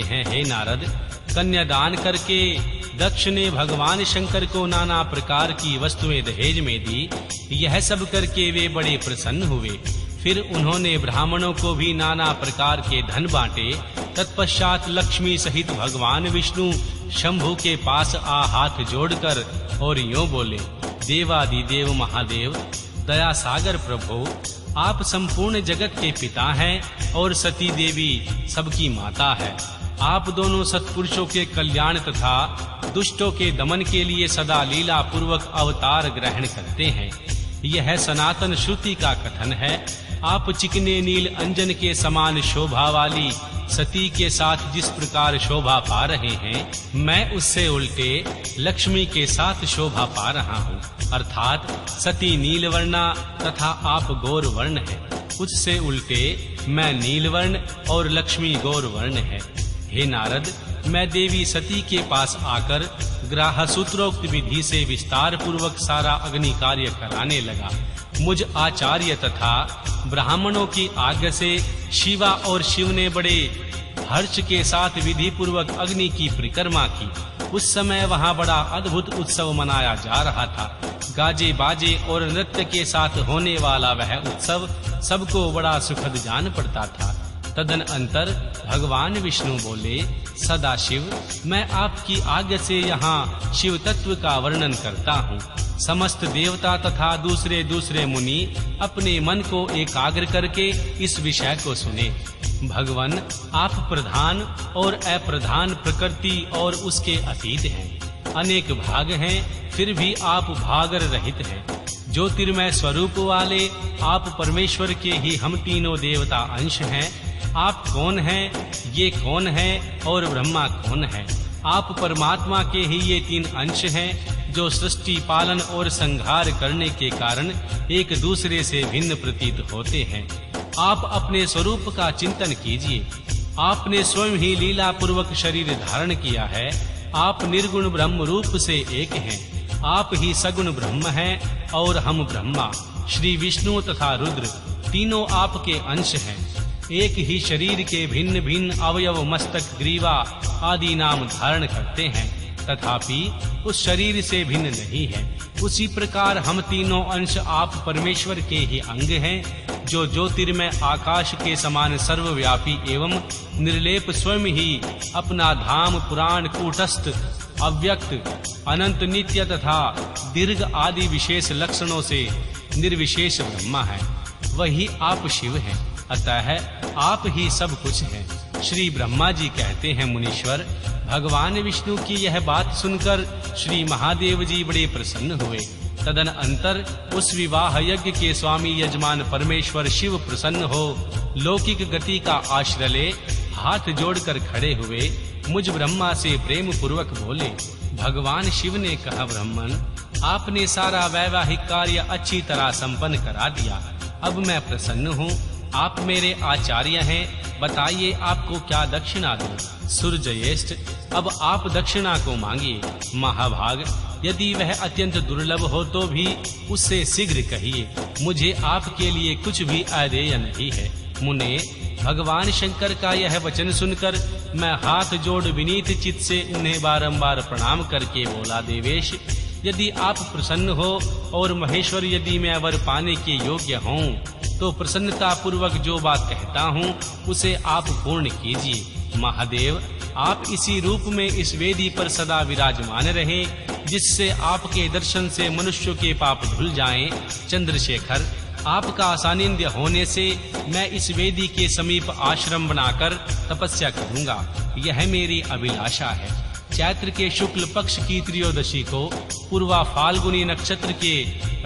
हैं, हे नारद, कन्यादान करके दक्ष ने भगवान शंकर को नाना प्रकार की वस्तुएं दहेज में दी। यह सब करके वे बड़े प्रसन्न हुए। फिर उन्होंने ब्राह्मणों को भी नाना प्रकार के धन बांटे। तत्पश्चात लक्ष्मी सहित भगवान विष्णु शंभु के पास आ हाथ जोड़कर और यूं बोले, देवादिदेव महादेव, दया सागर प्रभु, आप संपूर्ण जगत के पिता हैं और सती देवी सबकी माता है। आप दोनों सत्पुरुषों के कल्याण तथा दुष्टों के दमन के लिए सदा लीला पूर्वक अवतार ग्रहण करते हैं। यह सनातन श्रुति का कथन है। आप चिकने नील अंजन के समान शोभा वाली सती के साथ जिस प्रकार शोभा पा रहे हैं, मैं उससे उल्टे लक्ष्मी के साथ शोभा पा रहा हूँ। अर्थात सती नीलवर्णा तथा आप गौर वर्ण है। उससे उल्टे मैं नीलवर्ण और लक्ष्मी गौर वर्ण है। हे नारद, मैं देवी सती के पास आकर ग्राह सूत्रोक्त विधि से विस्तार पूर्वक सारा अग्नि कार्य कराने लगा। मुझ आचार्य तथा ब्राह्मणों की आज्ञा से शिवा और शिव ने बड़े हर्ष के साथ विधि पूर्वक अग्नि की परिक्रमा की। उस समय वहां बड़ा अद्भुत उत्सव मनाया जा रहा था। गाजे बाजे और नृत्य के साथ होने वाला वह उत्सव सबको बड़ा सुखद जान पड़ता था। तदनंतर भगवान विष्णु बोले, सदाशिव, मैं आपकी आज्ञा से यहाँ शिव तत्व का वर्णन करता हूँ। समस्त देवता तथा दूसरे दूसरे मुनि अपने मन को एकाग्र करके इस विषय को सुने। भगवान, आप प्रधान और अप्रधान प्रकृति और उसके अतीत हैं। अनेक भाग हैं, फिर भी आप भागर रहित हैं। ज्योतिर्मय स्वरूप वाले आप परमेश्वर के ही हम तीनों देवता अंश हैं। आप कौन हैं, ये कौन है और ब्रह्मा कौन है? आप परमात्मा के ही ये तीन अंश हैं जो सृष्टि पालन और संहार करने के कारण एक दूसरे से भिन्न प्रतीत होते हैं। आप अपने स्वरूप का चिंतन कीजिए। आपने स्वयं ही लीला पूर्वक शरीर धारण किया है। आप निर्गुण ब्रह्म रूप से एक हैं। आप ही सगुण ब्रह्म हैं और हम ब्रह्मा, श्री विष्णु तथा रुद्र तीनों आपके अंश हैं। एक ही शरीर के भिन्न भिन्न अवयव मस्तक, ग्रीवा आदि नाम धारण करते हैं, तथापि उस शरीर से भिन्न नहीं है। उसी प्रकार हम तीनों अंश आप परमेश्वर के ही अंग हैं, जो ज्योतिर्मय आकाश के समान सर्वव्यापी एवं निर्लेप स्वयं ही अपना धाम पुराण, कूटस्थ, अव्यक्त, अनंत, नित्य तथा दीर्घ आदि विशेष लक्षणों से निर्विशेष ब्रह्मा है। वही आप शिव हैं। अतः आप ही सब कुछ हैं। श्री ब्रह्मा जी कहते हैं, मुनीश्वर, भगवान विष्णु की यह बात सुनकर श्री महादेव जी बड़े प्रसन्न हुए। तदनंतर उस विवाह यज्ञ के स्वामी यजमान परमेश्वर शिव प्रसन्न हो लौकिक गति का आश्रय ले हाथ जोड़कर खड़े हुए मुझ ब्रह्मा से प्रेम पूर्वक बोले। भगवान शिव ने कहा, ब्राह्मण, आपने सारा वैवाहिक कार्य अच्छी तरह संपन्न करा दिया। अब मैं प्रसन्न हूँ। आप मेरे आचार्य हैं। बताइए आपको क्या दक्षिणा दूं? सूर्यज्येष्ठ, अब आप दक्षिणा को मांगिए। महाभाग, यदि वह अत्यंत दुर्लभ हो तो भी उससे शीघ्र कहिए। मुझे आपके लिए कुछ भी अदेय नहीं है। मुने, भगवान शंकर का यह वचन सुनकर मैं हाथ जोड़ विनीत चित्त से उन्हें बारंबार प्रणाम करके बोला, देवेश, यदि आप प्रसन्न हो और महेश्वर, यदि मैं वर पाने के योग्य हूँ तो प्रसन्नता पूर्वक जो बात कहता हूँ उसे आप पूर्ण कीजिए। महादेव, आप इसी रूप में इस वेदी पर सदा विराजमान रहें, जिससे आपके दर्शन से मनुष्य के पाप धुल जाएं। चंद्रशेखर, आपका सानिध्य होने से मैं इस वेदी के समीप आश्रम बनाकर तपस्या करूंगा। यह मेरी अभिलाषा है। चैत्र के शुक्ल पक्ष की त्रयोदशी को पूर्वा फाल्गुनी नक्षत्र के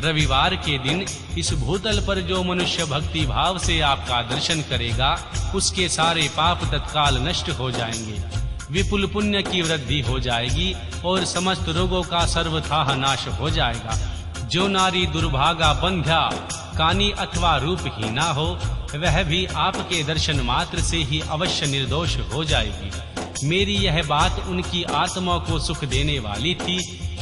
रविवार के दिन इस भूतल पर जो मनुष्य भक्ति भाव से आपका दर्शन करेगा, उसके सारे पाप तत्काल नष्ट हो जाएंगे। विपुल पुण्य की वृद्धि हो जाएगी और समस्त रोगों का सर्वथा नाश हो जाएगा। जो नारी दुर्भागा, बंध्या, कानी अथवा रूपहीना हो, वह भी आपके दर्शन मात्र से ही अवश्य निर्दोष हो जाएगी। मेरी यह बात उनकी आत्मा को सुख देने वाली थी।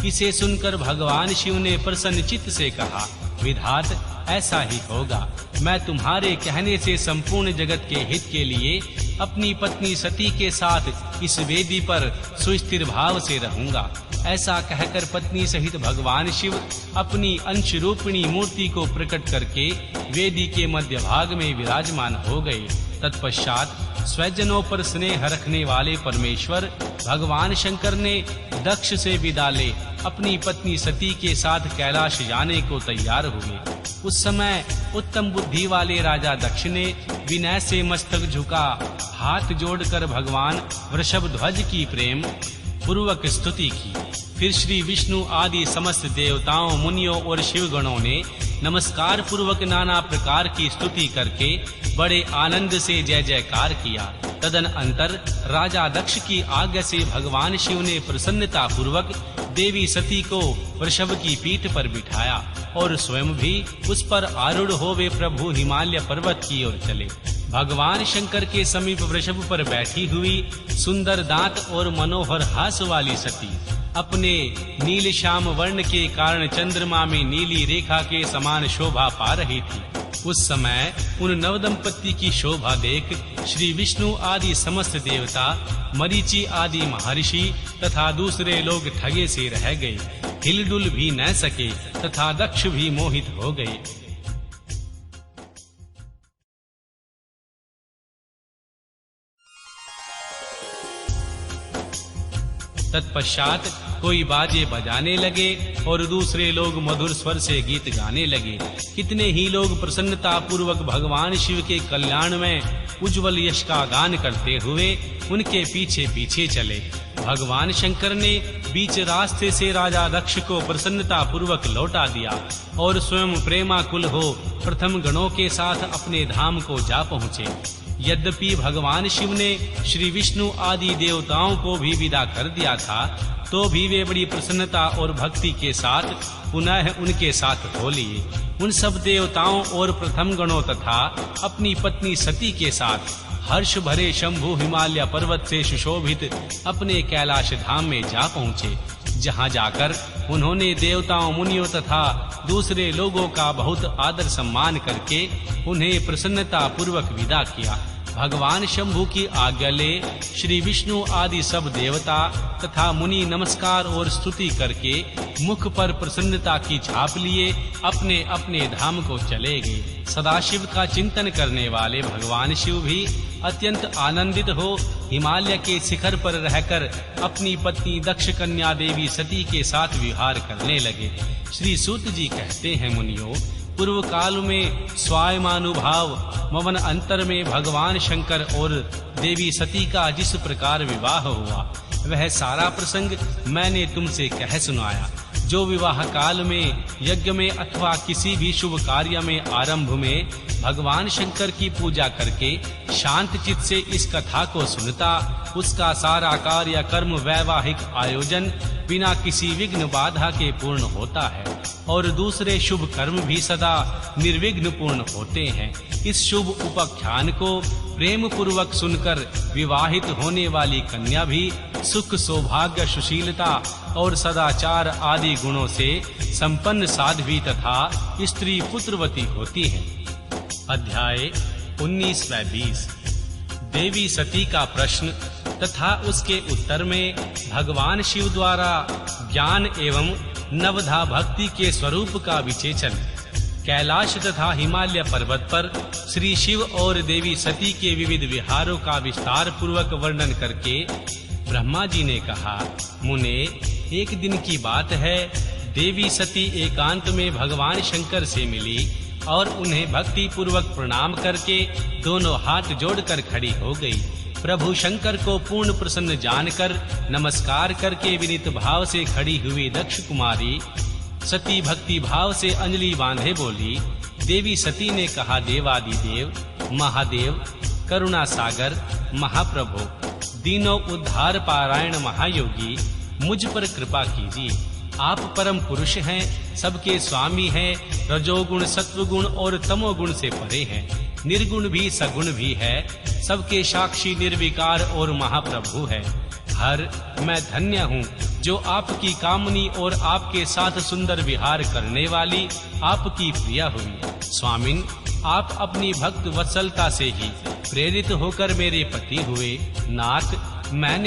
इसे सुनकर भगवान शिव ने प्रसन्न चित्त से कहा, विधात, ऐसा ही होगा। मैं तुम्हारे कहने से संपूर्ण जगत के हित के लिए अपनी पत्नी सती के साथ इस वेदी पर सुस्थिर भाव से रहूंगा। ऐसा कहकर पत्नी सहित भगवान शिव अपनी अंश रूपिणी मूर्ति को प्रकट करके वेदी के मध्य भाग में विराजमान हो गए। तत्पश्चात स्वजनों पर स्नेह रखने वाले परमेश्वर भगवान शंकर ने दक्ष से विदा ले अपनी पत्नी सती के साथ कैलाश जाने को तैयार हुए। उस समय उत्तम बुद्धि वाले राजा दक्ष ने विनय से मस्तक झुका हाथ जोड़कर भगवान वृषभध्वज की प्रेम पूर्वक स्तुति की। फिर श्री विष्णु आदि समस्त देवताओं, मुनियों और शिवगणों ने नमस्कार पूर्वक नाना प्रकार की स्तुति करके बड़े आनंद से जय जयकार किया। तदनंतर राजा दक्ष की आज्ञा से भगवान शिव ने प्रसन्नता पूर्वक देवी सती को वृषभ की पीठ पर बिठाया और स्वयं भी उस पर आरूढ़ हो वे प्रभु हिमालय पर्वत की ओर चले। भगवान शंकर के समीप वृषभ पर बैठी हुई सुंदर दांत और मनोहर हास वाली सती अपने नील श्याम वर्ण के कारण चंद्रमा में नीली रेखा के समान शोभा पा रही थी। उस समय उन नवदंपति की शोभा देख श्री विष्णु आदि समस्त देवता, मरीचि आदि महर्षि तथा दूसरे लोग ठगे से रह गए, हिलडुल भी न सके तथा दक्ष भी मोहित हो गए। तत्पश्चात कोई बाजे बजाने लगे और दूसरे लोग मधुर स्वर से गीत गाने लगे। कितने ही लोग प्रसन्नता पूर्वक भगवान शिव के कल्याण में उज्जवल यश का गान करते हुए उनके पीछे पीछे चले। भगवान शंकर ने बीच रास्ते से राजा दक्ष को प्रसन्नता पूर्वक लौटा दिया और स्वयं प्रेमाकुल हो प्रथम गणों के साथ अपने धाम को जा पहुँचे। यद्यपि भगवान शिव ने श्री विष्णु आदि देवताओं को भी विदा कर दिया था, तो भी वे बड़ी प्रसन्नता और भक्ति के साथ पुनः उनके साथ हो लिए। उन सब देवताओं और प्रथम गणों तथा अपनी पत्नी सती के साथ हर्ष भरे शंभु हिमालय पर्वत से सुशोभित अपने कैलाश धाम में जा पहुँचे, जहाँ जाकर उन्होंने देवताओं, मुनियों तथा दूसरे लोगों का बहुत आदर सम्मान करके उन्हें प्रसन्नता पूर्वक विदा किया। भगवान शंभु की आज्ञा ले श्री विष्णु आदि सब देवता तथा मुनि नमस्कार और स्तुति करके मुख पर प्रसन्नता की छाप लिए अपने अपने धाम को चले गए। सदाशिव का चिंतन करने वाले भगवान शिव भी अत्यंत आनंदित हो हिमालय के शिखर पर रहकर अपनी पत्नी दक्ष कन्या देवी सती के साथ विहार करने लगे। श्री सूत जी कहते हैं, मुनियों, पूर्व काल में स्वायमानुभाव मवन अंतर में भगवान शंकर और देवी सती का जिस प्रकार विवाह हुआ, वह सारा प्रसंग मैंने तुमसे कह सुनाया। जो विवाह काल में, यज्ञ में अथवा किसी भी शुभ कार्य में आरंभ में भगवान शंकर की पूजा करके शांत चित्त से इस कथा को सुनता, उसका सारा कार्य कर्म वैवाहिक आयोजन बिना किसी विघ्न बाधा के पूर्ण होता है और दूसरे शुभ कर्म भी सदा निर्विघ्न पूर्ण होते हैं। इस शुभ उपाख्यान को प्रेम पूर्वक सुनकर विवाहित होने वाली कन्या भी सुख, सौभाग्य, सुशीलता और सदाचार आदि गुणों से संपन्न साध्वी तथा स्त्री पुत्रवती होती है। अध्याय 19-20 देवी सती का प्रश्न तथा उसके उत्तर में भगवान शिव द्वारा ज्ञान एवं नवधा भक्ति के स्वरूप का विचेचन। कैलाश तथा हिमालय पर्वत पर श्री शिव और देवी सती के विविध विहारों का विस्तार पूर्वक वर्णन करके ब्रह्मा जी ने कहा, मुने, एक दिन की बात है, देवी सती एकांत में भगवान शंकर से मिली और उन्हें भक्ति पूर्वक प्रणाम करके दोनों हाथ जोड़कर खड़ी हो गई। प्रभु शंकर को पूर्ण प्रसन्न जानकर नमस्कार करके विनीत भाव से खड़ी हुई दक्ष कुमारी सती भक्ति भाव से अंजलि बांधे बोली। देवी सती ने कहा, देवादिदेव, महादेव, करुणा सागर, महाप्रभु, दीनों उद्धार पारायण महायोगी, मुझ पर कृपा कीजिए। आप परम पुरुष हैं, सबके स्वामी हैं, रजोगुण, सत्वगुण और तमोगुण से परे हैं, निर्गुण भी सगुण भी है, सबके साक्षी निर्विकार और महाप्रभु है। हर मैं धन्य हूँ जो आपकी कामनी और आपके साथ सुंदर विहार करने वाली आपकी प्रिया हुई। स्वामिन, आप अपनी भक्त वत्सलता से ही प्रेरित होकर मेरे पति हुए। नाथ, मैंने